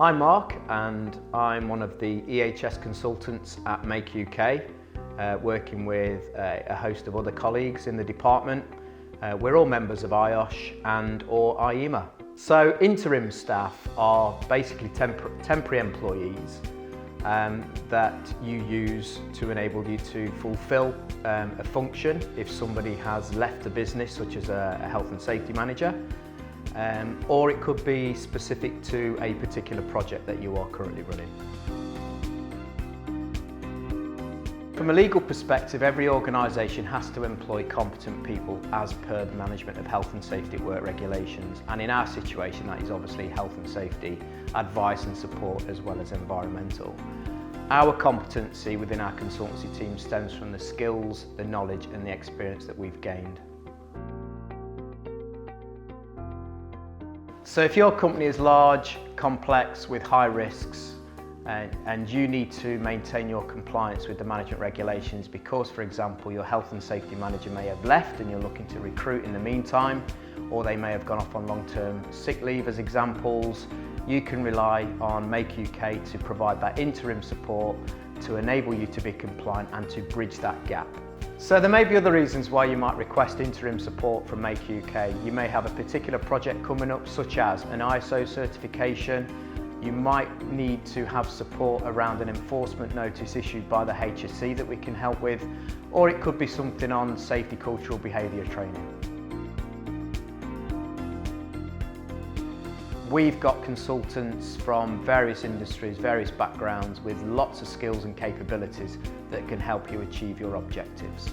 I'm Mark and I'm one of the EHS consultants at Make UK, working with a host of other colleagues in the department. We're all members of IOSH and or IEMA. So interim staff are basically temporary employees that you use to enable you to fulfil a function if somebody has left the business, such as a health and safety manager. Or it could be specific to a particular project that you are currently running. From a legal perspective, every organisation has to employ competent people as per the Management of Health and Safety at Work regulations, and in our situation that is obviously health and safety advice and support as well as environmental. Our competency within our consultancy team stems from the skills, the knowledge and the experience that we've gained. So if your company is large, complex, with high risks, and you need to maintain your compliance with the management regulations because, for example, your health and safety manager may have left and you're looking to recruit in the meantime, or they may have gone off on long-term sick leave as examples, you can rely on Make UK to provide that interim support to enable you to be compliant and to bridge that gap. So there may be other reasons why you might request interim support from Make UK. You may have a particular project coming up, such as an ISO certification. You might need to have support around an enforcement notice issued by the HSC that we can help with, or it could be something on safety cultural behaviour training. We've got consultants from various industries, various backgrounds, with lots of skills and capabilities that can help you achieve your objectives.